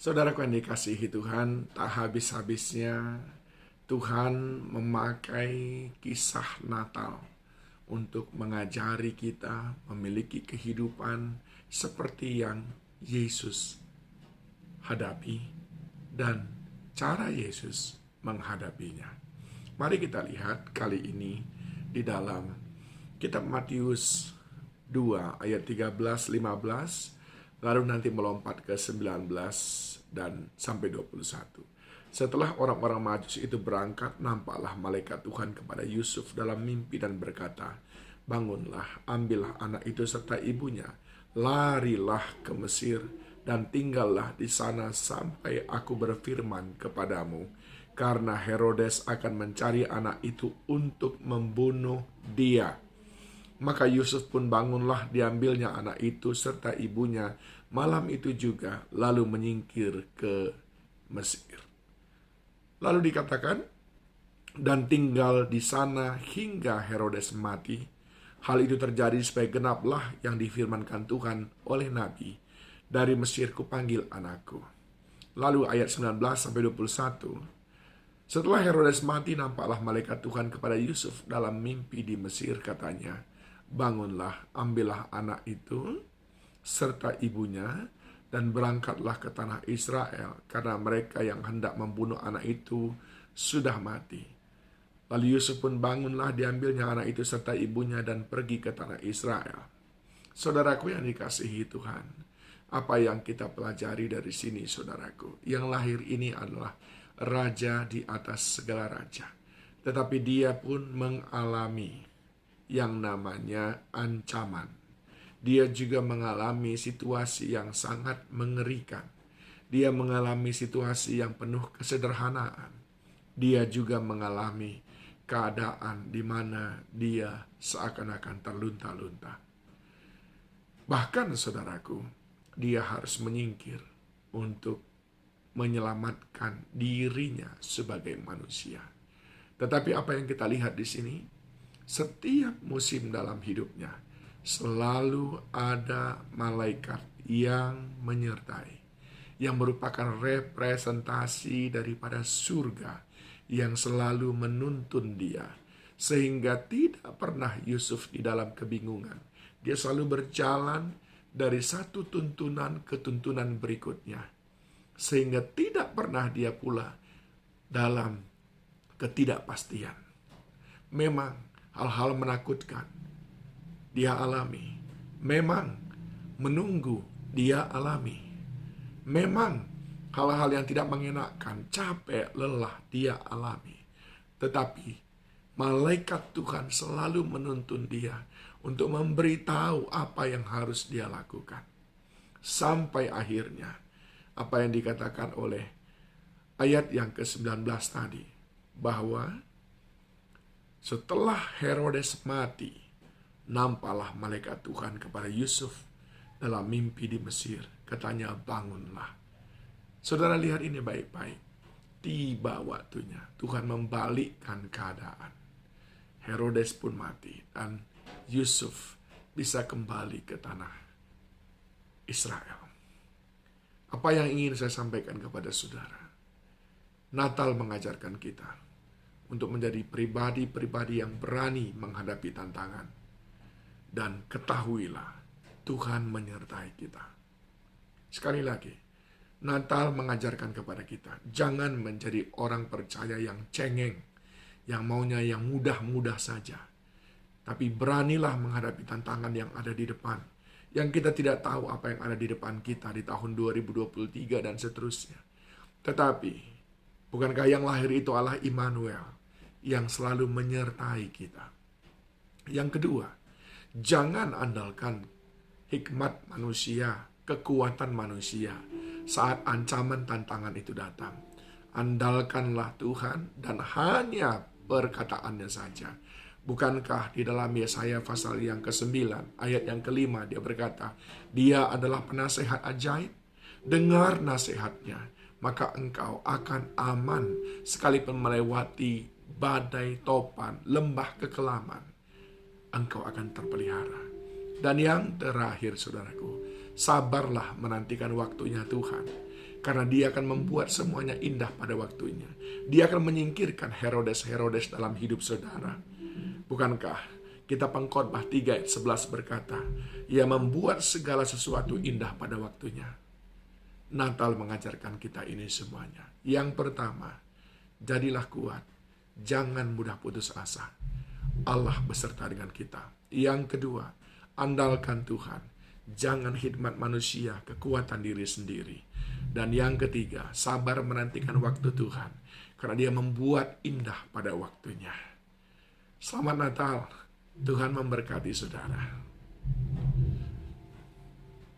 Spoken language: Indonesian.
Saudaraku yang dikasihi Tuhan, tak habis-habisnya Tuhan memakai kisah Natal untuk mengajari kita memiliki kehidupan seperti yang Yesus hadapi dan cara Yesus menghadapinya. Mari kita lihat kali ini di dalam kitab Matius 2 ayat 13-15, lalu nanti melompat ke 19 dan sampai 21. Setelah orang-orang Majus itu berangkat, nampaklah malaikat Tuhan kepada Yusuf dalam mimpi dan berkata, "Bangunlah, ambillah anak itu serta ibunya, larilah ke Mesir dan tinggallah di sana sampai aku berfirman kepadamu, karena Herodes akan mencari anak itu untuk membunuh dia." Maka Yusuf pun bangunlah, diambilnya anak itu serta ibunya malam itu juga, lalu menyingkir ke Mesir. Lalu dikatakan, dan tinggal di sana hingga Herodes mati. Hal itu terjadi supaya genaplah yang difirmankan Tuhan oleh Nabi, "Dari Mesir kupanggil anakku." Lalu ayat 19-21. Setelah Herodes mati, nampaklah malaikat Tuhan kepada Yusuf dalam mimpi di Mesir, katanya, "Bangunlah, ambillah anak itu serta ibunya dan berangkatlah ke tanah Israel, karena mereka yang hendak membunuh anak itu sudah mati." Lalu Yusuf pun bangunlah, diambilnya anak itu serta ibunya dan pergi ke tanah Israel. Saudaraku yang dikasihi Tuhan, apa yang kita pelajari dari sini, saudaraku? Yang lahir ini adalah raja di atas segala raja, tetapi dia pun mengalami yang namanya ancaman. Dia juga mengalami situasi yang sangat mengerikan. Dia mengalami situasi yang penuh kesederhanaan. Dia juga mengalami keadaan di mana dia seakan-akan terlunta-lunta. Bahkan saudaraku, dia harus menyingkir untuk menyelamatkan dirinya sebagai manusia. Tetapi apa yang kita lihat di sini, setiap musim dalam hidupnya selalu ada malaikat yang menyertai, yang merupakan representasi daripada surga yang selalu menuntun dia, sehingga tidak pernah Yusuf di dalam kebingungan. Dia selalu berjalan dari satu tuntunan ke tuntunan berikutnya, sehingga tidak pernah dia pula dalam ketidakpastian. Memang hal-hal menakutkan dia alami. Memang menunggu dia alami. Memang hal-hal yang tidak mengenakan, capek, lelah dia alami. Tetapi malaikat Tuhan selalu menuntun dia untuk memberitahu apa yang harus dia lakukan. Sampai akhirnya apa yang dikatakan oleh ayat yang ke-19 tadi, bahwa setelah Herodes mati, nampaklah malaikat Tuhan kepada Yusuf dalam mimpi di Mesir, katanya, "Bangunlah." Saudara lihat ini baik-baik. Tiba waktunya Tuhan membalikkan keadaan. Herodes pun mati dan Yusuf bisa kembali ke tanah Israel. Apa yang ingin saya sampaikan kepada saudara? Natal mengajarkan kita untuk menjadi pribadi-pribadi yang berani menghadapi tantangan. Dan ketahuilah, Tuhan menyertai kita. Sekali lagi, Natal mengajarkan kepada kita, jangan menjadi orang percaya yang cengeng, yang maunya yang mudah-mudah saja. Tapi beranilah menghadapi tantangan yang ada di depan, yang kita tidak tahu apa yang ada di depan kita di tahun 2023 dan seterusnya. Tetapi, bukankah yang lahir itu Allah Immanuel, yang selalu menyertai kita? Yang kedua, jangan andalkan hikmat manusia, kekuatan manusia saat ancaman tantangan itu datang. Andalkanlah Tuhan dan hanya perkataannya saja. Bukankah di dalam Yesaya pasal yang ke-9 ayat yang ke-5 dia berkata, "Dia adalah penasehat ajaib, dengar nasihatnya, maka engkau akan aman sekalipun melewati badai topan, lembah kekelaman, engkau akan terpelihara." Dan yang terakhir, saudaraku, sabarlah menantikan waktunya Tuhan. Karena Dia akan membuat semuanya indah pada waktunya. Dia akan menyingkirkan Herodes-Herodes dalam hidup saudara. Bukankah Kitab Pengkhotbah 3 ayat 11 berkata, Ia membuat segala sesuatu indah pada waktunya. Natal mengajarkan kita ini semuanya. Yang pertama, jadilah kuat. Jangan mudah putus asa. Allah beserta dengan kita. Yang kedua, andalkan Tuhan. Jangan khidmat manusia, kekuatan diri sendiri. Dan yang ketiga, sabar menantikan waktu Tuhan. Karena Dia membuat indah pada waktunya. Selamat Natal. Tuhan memberkati saudara.